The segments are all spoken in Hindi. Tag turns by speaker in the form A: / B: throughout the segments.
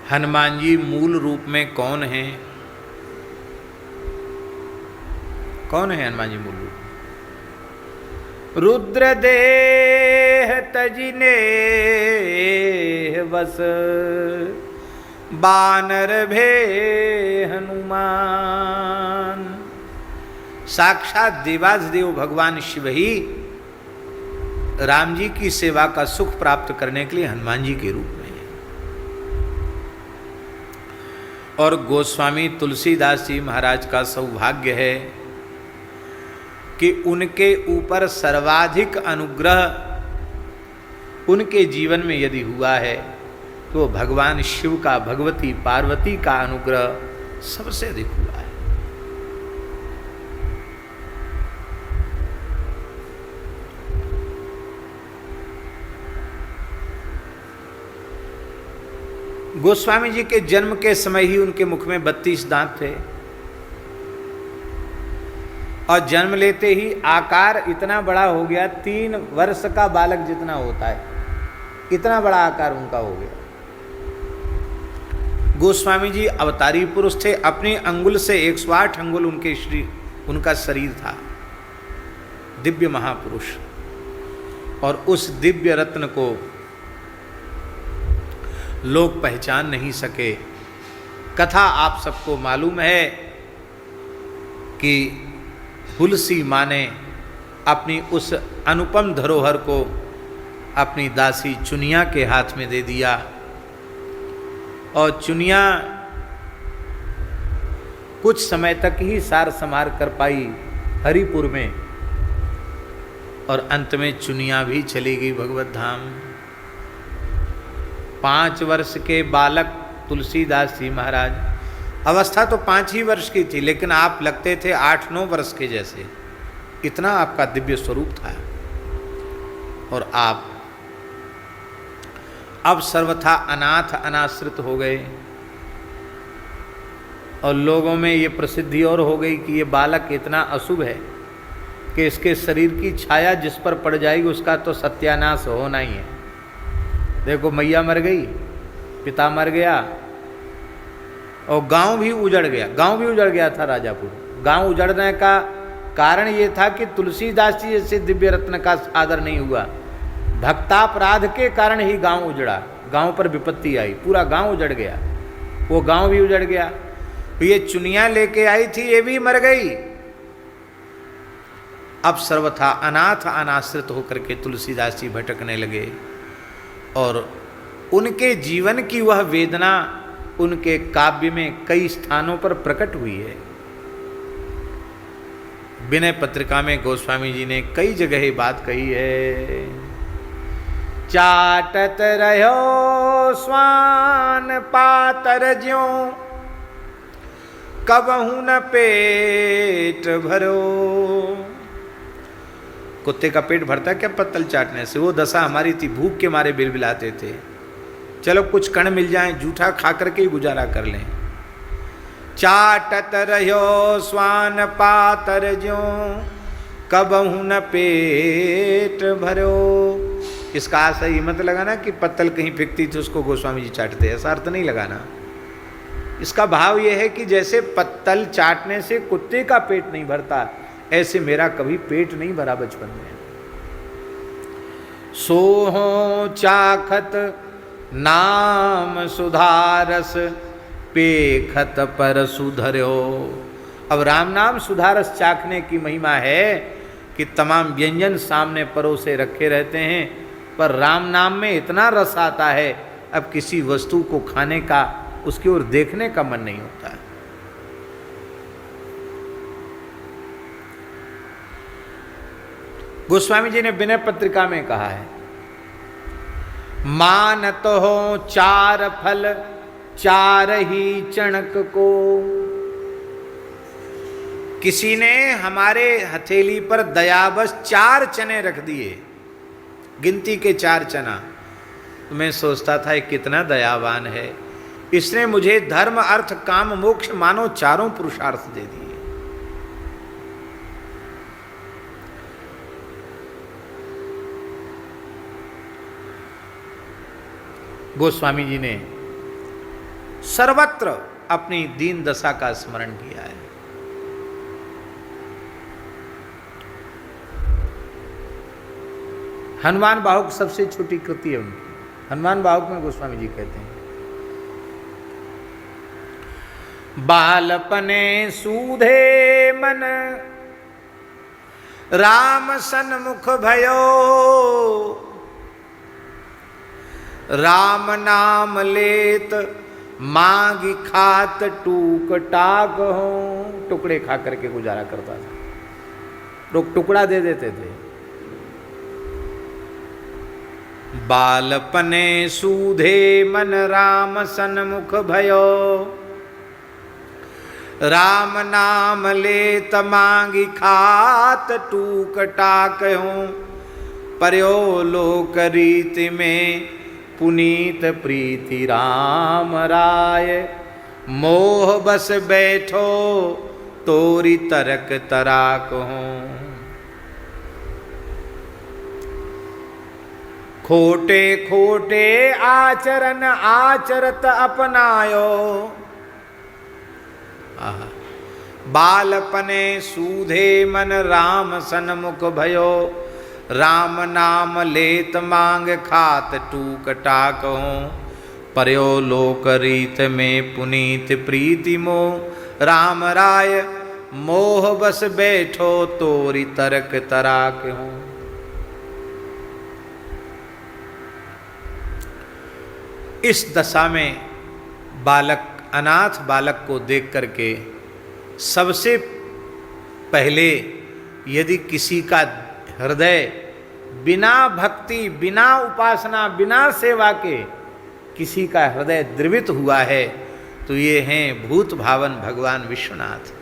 A: हनुमान जी मूल रूप में कौन हैं? कौन है हनुमान जी मूल रूप? रुद्रदेह तजिने बस बानर भे हनुमान। साक्षात देवाधिदेव भगवान शिव ही राम जी की सेवा का सुख प्राप्त करने के लिए हनुमान जी के रूप में है। और गोस्वामी तुलसीदास जी महाराज का सौभाग्य है कि उनके ऊपर सर्वाधिक अनुग्रह उनके जीवन में यदि हुआ है तो भगवान शिव का, भगवती पार्वती का अनुग्रह सबसे अधिक हुआ है। गोस्वामी जी के जन्म के समय ही उनके मुख में 32 दांत थे और जन्म लेते ही आकार इतना बड़ा हो गया, 3 वर्ष का बालक जितना होता है इतना बड़ा आकार उनका हो गया। गोस्वामी जी अवतारी पुरुष थे, अपनी अंगुल से 108 अंगुल उनका शरीर था, दिव्य महापुरुष। और उस दिव्य रत्न को लोग पहचान नहीं सके। कथा आप सबको मालूम है कि तुलसी माँ ने अपनी उस अनुपम धरोहर को अपनी दासी चुनिया के हाथ में दे दिया और चुनिया कुछ समय तक ही सार संभार कर पाई हरिपुर में और अंत में चुनिया भी चली गई भगवत धाम। 5 वर्ष के बालक तुलसीदास जी महाराज, अवस्था तो 5 ही वर्ष की थी लेकिन आप लगते थे 8-9 वर्ष के जैसे, इतना आपका दिव्य स्वरूप था। और आप अब सर्वथा अनाथ अनाश्रित हो गए और लोगों में ये प्रसिद्धि और हो गई कि ये बालक इतना अशुभ है कि इसके शरीर की छाया जिस पर पड़ जाएगी उसका तो सत्यानाश होना ही है। देखो मैया मर गई, पिता मर गया और गांव भी उजड़ गया। गांव भी उजड़ गया था राजापुर। गांव उजड़ने का कारण ये था कि तुलसीदास जी जैसे दिव्य रत्न का आदर नहीं हुआ। भक्तापराध के कारण ही गांव उजड़ा, गांव पर विपत्ति आई, पूरा गांव उजड़ गया। वो गांव भी उजड़ गया। तो ये चुनिया लेके आई थी, ये भी मर गई। अब सर्वथा अनाथ अनाश्रित होकर के तुलसीदास जी भटकने लगे और उनके जीवन की वह वेदना उनके काव्य में कई स्थानों पर प्रकट हुई है। विनय पत्रिका में गोस्वामी जी ने कई जगह बात कही है। चाटत रहो स्वान पातर ज्यों, कबहू न पेट भरो। कुत्ते का पेट भरता क्या पत्तल चाटने से? वो दशा हमारी थी, भूख के मारे बिलबिलाते थे। चलो कुछ कण मिल जाए, जूठा खा करके ही गुजारा कर लें। चाटत रहो स्वान पातर ज्यों, कबहू न पेट भरो। इसका आशा ही मत लगाना कि पत्तल कहीं फेंकती थी उसको गोस्वामी जी चाटते, ऐसा अर्थ नहीं लगाना। इसका भाव यह है कि जैसे पत्तल चाटने से कुत्ते का पेट नहीं भरता, ऐसे मेरा कभी पेट नहीं भरा बचपन में। सोहो चाखत नाम सुधारस, पेखत पर सुधर्यो। अब राम नाम सुधारस चाखने की महिमा है कि तमाम व्यंजन सामने परोसे रखे रहते हैं, पर राम नाम में इतना रस आता है अब किसी वस्तु को खाने का, उसकी ओर देखने का मन नहीं होता है। गोस्वामी जी ने विनय पत्रिका में कहा है, मानत हो 4 फल 4 ही चणक को। किसी ने हमारे हथेली पर दयावश 4 चने रख दिए, गिनती के 4 चना। तो मैं सोचता था कितना दयावान है, इसने मुझे धर्म अर्थ काम मोक्ष मानो 4 पुरुषार्थ दे दिए। गोस्वामी जी ने सर्वत्र अपनी दीन दशा का स्मरण किया है। हनुमान बाहुक सबसे छोटी कृति है उनकी। हनुमान बाहुक में गोस्वामी जी कहते हैं, बालपने सूधे मन राम सन्मुख भयो, राम नाम लेत मांगी खात टूक टाक हो। टुकड़े खा करके गुजारा करता था, लोग टुकड़ा दे देते थे। बालपने सूधे मन राम सन्मुख भयो, राम नाम लेत मांगी खात टूक टाक हूँ। पर्यो लोक रीति में पुनीत प्रीति राम राय, मोह बस बैठो तोरी तरक तराक हूँ। खोटे खोटे आचरण आचरत अपनायो, बालपने सूधे मन राम सन्मुख भयो, राम नाम लेत मांग खात टूक टाक हूँ। पर्यो लोक रीत में पुनीत प्रीति मोह, राम राय मोह बस बैठो तोरी तरक तराक हूँ। इस दशा में बालक, अनाथ बालक को देख करके सबसे पहले यदि किसी का हृदय बिना भक्ति, बिना उपासना, बिना सेवा के किसी का हृदय द्रवित हुआ है तो ये हैं भूत भावन भगवान विश्वनाथ,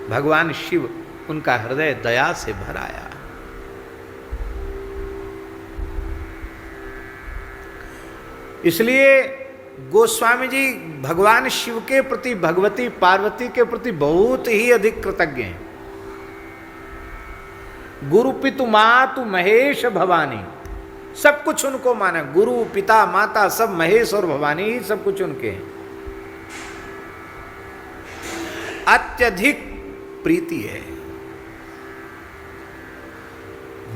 A: भगवान शिव। उनका हृदय दया से भर आया। इसलिए गोस्वामी जी भगवान शिव के प्रति, भगवती पार्वती के प्रति बहुत ही अधिक कृतज्ञ हैं। गुरु पितु मातु महेश भवानी, सब कुछ उनको माना। गुरु पिता माता सब महेश और भवानी ही सब कुछ उनके हैं। अत्यधिक प्रीति है।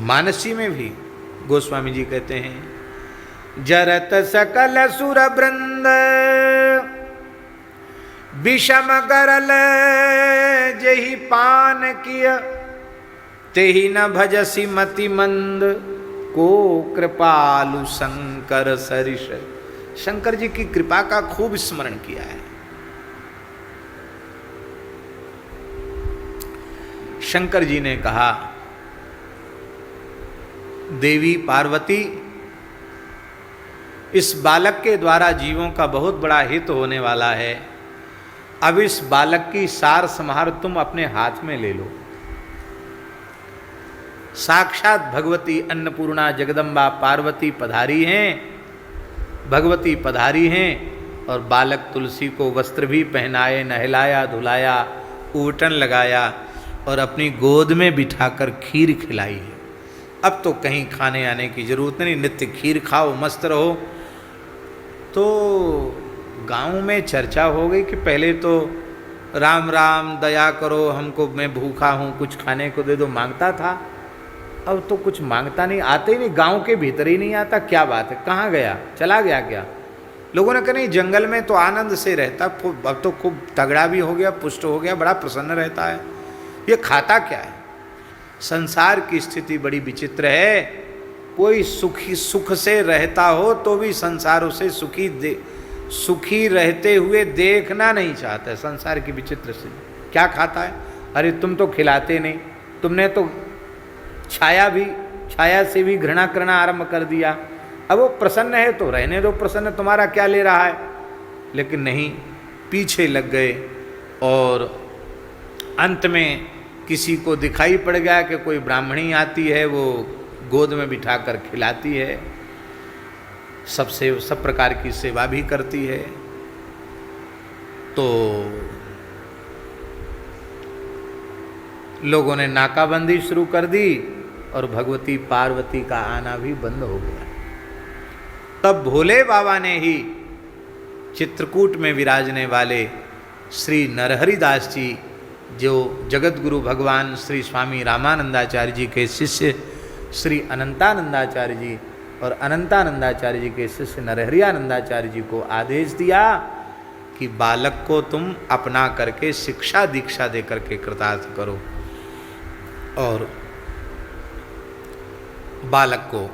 A: मानसी में भी गोस्वामी जी कहते हैं, जरत सकल सुर वृंद विषम गरल जही पान किया, तेहि न भजसी मति मंद को कृपालु शंकर सरिष। शंकर जी की कृपा का खूब स्मरण किया है। शंकर जी ने कहा, देवी पार्वती, इस बालक के द्वारा जीवों का बहुत बड़ा हित होने वाला है। अब इस बालक की सार संहार तुम अपने हाथ में ले लो। साक्षात भगवती अन्नपूर्णा जगदम्बा पार्वती पधारी हैं, भगवती पधारी हैं और बालक तुलसी को वस्त्र भी पहनाए, नहलाया धुलाया, ऊटन लगाया और अपनी गोद में बिठाकर खीर खिलाई है। अब तो कहीं खाने आने की जरूरत नहीं, नित्य खीर खाओ, मस्त रहो। तो गांव में चर्चा हो गई कि पहले तो राम राम दया करो हमको, मैं भूखा हूँ, कुछ खाने को दे दो, मांगता था। अब तो कुछ मांगता नहीं, आते ही नहीं, गांव के भीतर ही नहीं आता। क्या बात है, कहाँ गया, चला गया क्या? लोगों ने कहा नहीं, जंगल में तो आनंद से रहता, अब तो खूब तगड़ा भी हो गया, पुष्ट हो गया, बड़ा प्रसन्न रहता है। ये खाता क्या है? संसार की स्थिति बड़ी विचित्र है। कोई सुख से रहता हो तो भी संसार उसे सुखी रहते हुए देखना नहीं चाहता है। संसार की विचित्र से क्या खाता है? अरे तुम तो खिलाते नहीं, तुमने तो छाया से भी घृणा करना आरंभ कर दिया। अब वो प्रसन्न है तो रहने दो, प्रसन्न तुम्हारा क्या ले रहा है। लेकिन नहीं, पीछे लग गए और अंत में किसी को दिखाई पड़ गया कि कोई ब्राह्मणी आती है, वो गोद में बिठाकर खिलाती है, सब प्रकार की सेवा भी करती है। तो लोगों ने नाकाबंदी शुरू कर दी और भगवती पार्वती का आना भी बंद हो गया। तब भोले बाबा ने ही चित्रकूट में विराजने वाले श्री नरहरिदास जी, जो जगत गुरु भगवान श्री स्वामी रामानंदाचार्य जी के शिष्य श्री अनंतानंदाचार्य जी और अनंतानंदाचार्य जी के शिष्य नरहरियानंदाचार्य जी को आदेश दिया कि बालक को तुम अपना करके शिक्षा दीक्षा दे करके कृतार्थ करो। और बालक को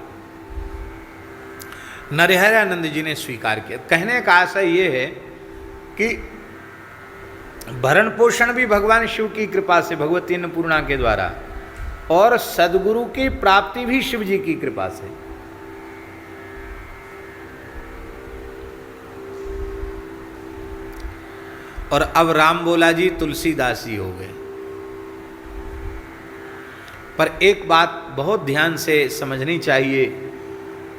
A: नरहरियानंद जी ने स्वीकार किया। कहने का आशय ये है कि भरण पोषण भी भगवान शिव की कृपा से, भगवती अन्नपूर्णा के द्वारा, और सदगुरु की प्राप्ति भी शिव जी की कृपा से। और अब राम बोला जी तुलसीदास जी हो गए। पर एक बात बहुत ध्यान से समझनी चाहिए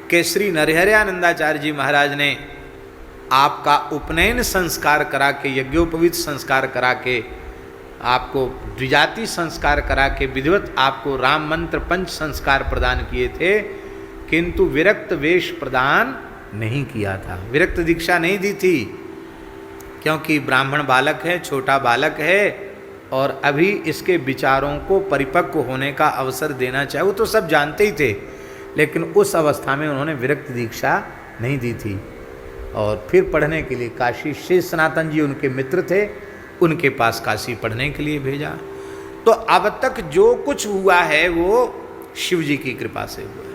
A: कि श्री नरहरियानंदाचार्य जी महाराज ने आपका उपनयन संस्कार करा के, यज्ञोपवीत संस्कार करा के, आपको द्विजाति संस्कार करा के, विधिवत आपको राम मंत्र पंच संस्कार प्रदान किए थे, किंतु विरक्त वेश प्रदान नहीं किया था, विरक्त दीक्षा नहीं दी थी, क्योंकि ब्राह्मण बालक है, छोटा बालक है और अभी इसके विचारों को परिपक्व होने का अवसर देना चाहिए। वो तो सब जानते ही थे, लेकिन उस अवस्था में उन्होंने विरक्त दीक्षा नहीं दी थी। और फिर पढ़ने के लिए काशी, शेष सनातन जी उनके मित्र थे, उनके पास काशी पढ़ने के लिए भेजा। तो अब तक जो कुछ हुआ है वो शिव जी की कृपा से हुआ।